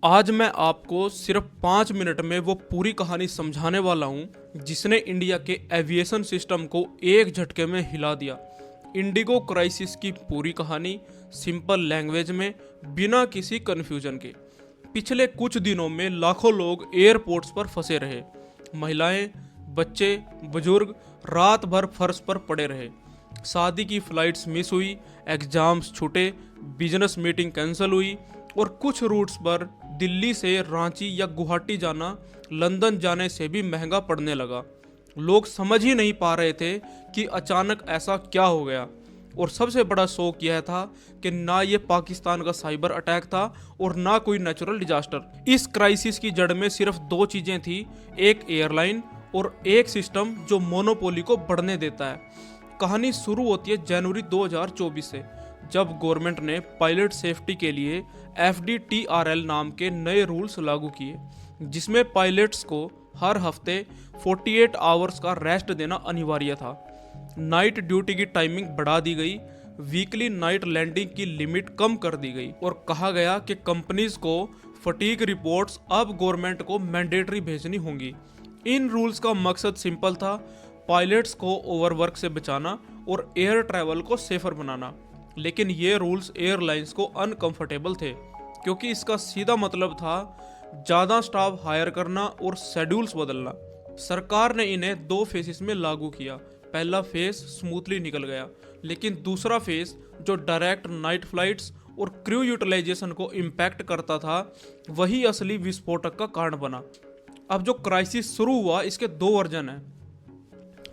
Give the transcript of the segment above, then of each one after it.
आज मैं आपको सिर्फ 5 मिनट में वो पूरी कहानी समझाने वाला हूँ जिसने इंडिया के एविएशन सिस्टम को एक झटके में हिला दिया। इंडिगो क्राइसिस की पूरी कहानी सिंपल लैंग्वेज में, बिना किसी कन्फ्यूजन के। पिछले कुछ दिनों में लाखों लोग एयरपोर्ट्स पर फंसे रहे। महिलाएं, बच्चे, बुजुर्ग रात भर फर्श पर पड़े रहे। शादी की फ्लाइट्स मिस हुई, एग्जाम्स छूटे, बिजनेस मीटिंग कैंसिल हुई और कुछ रूट्स पर दिल्ली से रांची या गुवाहाटी जाना लंदन जाने से भी महंगा पड़ने लगा। लोग समझ ही नहीं पा रहे थे कि अचानक ऐसा क्या हो गया। और सबसे बड़ा शौक यह था कि ना ये पाकिस्तान का साइबर अटैक था और ना कोई नेचुरल डिजास्टर। इस क्राइसिस की जड़ में सिर्फ दो चीजें थी, एक एयरलाइन और एक सिस्टम जो मोनोपोली को बढ़ने देता है। कहानी शुरू होती है जनवरी 2024 से, जब गवर्नमेंट ने पायलट सेफ्टी के लिए FDTRL नाम के नए रूल्स लागू किए, जिसमें पायलट्स को हर हफ्ते 48 आवर्स का रेस्ट देना अनिवार्य था। नाइट ड्यूटी की टाइमिंग बढ़ा दी गई, वीकली नाइट लैंडिंग की लिमिट कम कर दी गई और कहा गया कि कंपनीज को फटीग रिपोर्ट्स अब गवर्नमेंट को मैंडेटरी भेजनी होंगी। इन रूल्स का मकसद सिंपल था, पायलट्स को ओवरवर्क से बचाना और एयर ट्रैवल को सेफर बनाना। लेकिन ये रूल्स एयरलाइंस को अनकंफर्टेबल थे, क्योंकि इसका सीधा मतलब था ज़्यादा स्टाफ हायर करना और शेड्यूल्स बदलना। सरकार ने इन्हें दो फेजेस में लागू किया। पहला फेज स्मूथली निकल गया, लेकिन दूसरा फेज जो डायरेक्ट नाइट फ्लाइट्स और क्रू यूटिलाइजेशन को इम्पैक्ट करता था, वही असली विस्फोटक का कारण बना। अब जो क्राइसिस शुरू हुआ, इसके दो वर्जन हैं।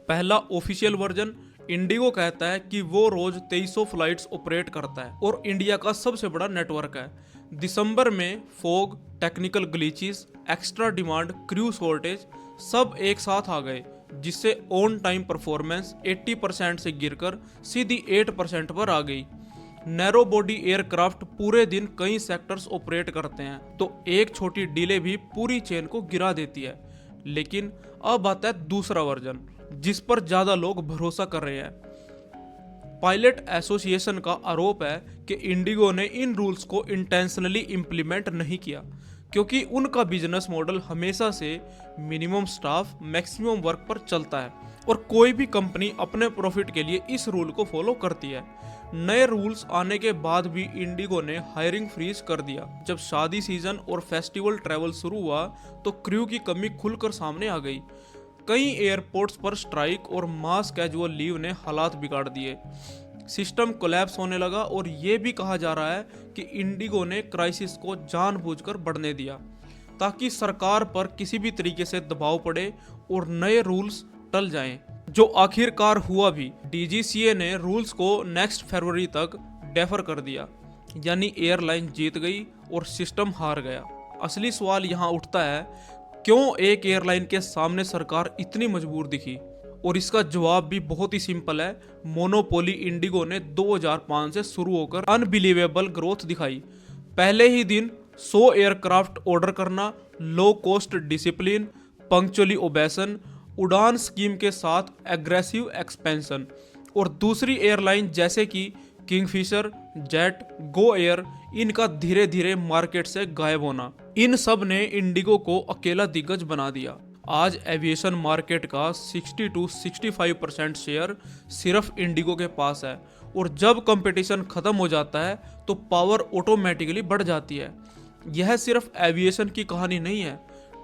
पहला ऑफिशियल वर्जन, इंडिगो कहता है कि वो रोज 2300 फ्लाइट्स ऑपरेट करता है और इंडिया का सबसे बड़ा नेटवर्क है। दिसंबर में fog, technical glitches, extra demand, crew shortage सब एक साथ आ गए, जिससे ऑन टाइम परफॉर्मेंस 80% से गिरकर सीधी 8% पर आ गई। नैरो बॉडी एयरक्राफ्ट पूरे दिन कई सेक्टर्स ऑपरेट करते हैं, तो एक छोटी डिले भी पूरी चेन को गिरा देती है। लेकिन अब आता है दूसरा वर्जन, जिस पर ज्यादा लोग भरोसा कर रहे हैं। पायलट एसोसिएशन का आरोप है कि इंडिगो ने इन रूल्स को इंटेंशनली इंप्लीमेंट नहीं किया, क्योंकि उनका बिजनेस मॉडल हमेशा से मिनिमम स्टाफ मैक्सिमम वर्क पर चलता है और कोई भी कंपनी अपने प्रॉफिट के लिए इस रूल को फॉलो करती है। नए रूल्स आने के बाद भी इंडिगो ने हायरिंग फ्रीज कर दिया। जब शादी सीजन और फेस्टिवल ट्रैवल शुरू हुआ तो क्रू की कमी खुलकर सामने आ गई। कई एयरपोर्ट्स पर स्ट्राइक और मास कैजुअल लीव ने हालात बिगाड़ दिए। सिस्टम कोलैप्स होने लगा और ये भी कहा जा रहा है कि इंडिगो ने क्राइसिस को जानबूझकर बढ़ने दिया, ताकि सरकार पर किसी भी तरीके से दबाव पड़े और नए रूल्स टल जाएं, जो आखिरकार हुआ भी। DGCA ने रूल्स को नेक्स्ट फरवरी तक डेफर कर दिया, यानी एयरलाइन जीत गई और सिस्टम हार गया। असली सवाल यहाँ उठता है, क्यों एक एयरलाइन के सामने सरकार इतनी मजबूर दिखी? और इसका जवाब भी बहुत ही सिंपल है। मोनोपोली इंडिगो ने 2005 से शुरू होकर अनबिलीवेबल ग्रोथ दिखाई। पहले ही दिन 100 एयरक्राफ्ट ऑर्डर करना, लो कॉस्ट डिसिप्लिन, पंक्चुअली ओबेसन, उड़ान स्कीम के साथ एग्रेसिव एक्सपेंशन। और दूसरी एयरलाइन जैसे कि किंगफिशर, जेट, गो एयर, इनका धीरे धीरे मार्केट से गायब होना, इन सब ने इंडिगो को अकेला दिग्गज बना दिया। आज एविएशन मार्केट का 60 to 65% शेयर सिर्फ इंडिगो के पास है, और जब कंपटीशन खत्म हो जाता है तो पावर ऑटोमेटिकली बढ़ जाती है। यह सिर्फ एविएशन की कहानी नहीं है।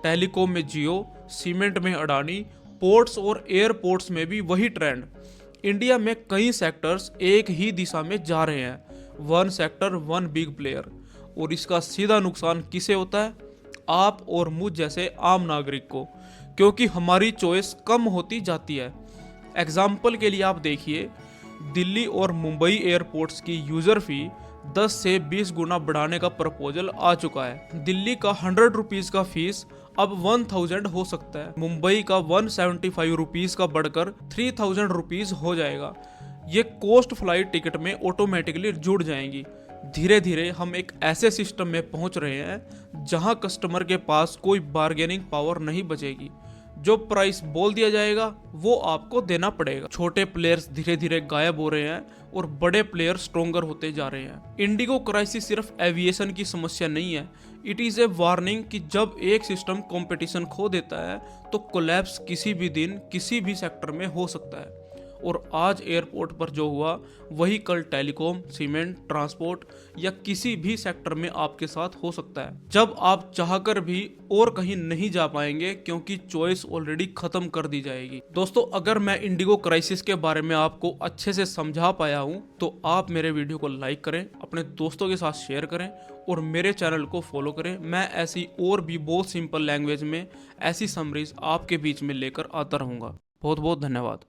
टेलीकॉम में जियो, सीमेंट में अडानी, पोर्ट्स और एयरपोर्ट्स में भी वही ट्रेंड। इंडिया में कई सेक्टर्स एक ही दिशा में जा रहे हैं, one sector one big player. और इसका सीधा नुकसान किसे होता है? आप और मुझ जैसे आम नागरिक को, क्योंकि हमारी चॉइस कम होती जाती है। एग्जाम्पल के लिए आप देखिए, दिल्ली और मुंबई एयरपोर्ट्स की यूज़र फी 10 से 20 गुना बढ़ाने का प्रपोजल आ चुका है। दिल्ली का 100 रुपीज़ का फीस अब 1000 हो सकता है। मुंबई का 175 रुपीज़ का बढ़कर 3000 रुपीज़ हो जाएगा। ये कॉस्ट फ्लाइट टिकट में ऑटोमेटिकली जुड़ जाएंगी। धीरे धीरे हम एक ऐसे सिस्टम में पहुंच रहे हैं जहां कस्टमर के पास कोई बार्गेनिंग पावर नहीं बचेगी। जो प्राइस बोल दिया जाएगा वो आपको देना पड़ेगा। छोटे प्लेयर्स धीरे धीरे गायब हो रहे हैं और बड़े प्लेयर स्ट्रोंगर होते जा रहे हैं। इंडिगो क्राइसिस सिर्फ एविएशन की समस्या नहीं है, इट इज़ ए वार्निंग कि जब एक सिस्टम कंपटीशन खो देता है तो कोलैप्स किसी भी दिन किसी भी सेक्टर में हो सकता है। और आज एयरपोर्ट पर जो हुआ वही कल टेलीकॉम, सीमेंट, ट्रांसपोर्ट या किसी भी सेक्टर में आपके साथ हो सकता है, जब आप चाहकर भी और कहीं नहीं जा पाएंगे क्योंकि चॉइस ऑलरेडी खत्म कर दी जाएगी। दोस्तों, अगर मैं इंडिगो क्राइसिस के बारे में आपको अच्छे से समझा पाया हूं तो आप मेरे वीडियो को लाइक करें, अपने दोस्तों के साथ शेयर करें और मेरे चैनल को फॉलो करें। मैं ऐसी और भी बहुत सिंपल लैंग्वेज में ऐसी समरीज आपके बीच में लेकर आता रहूंगा। बहुत बहुत धन्यवाद।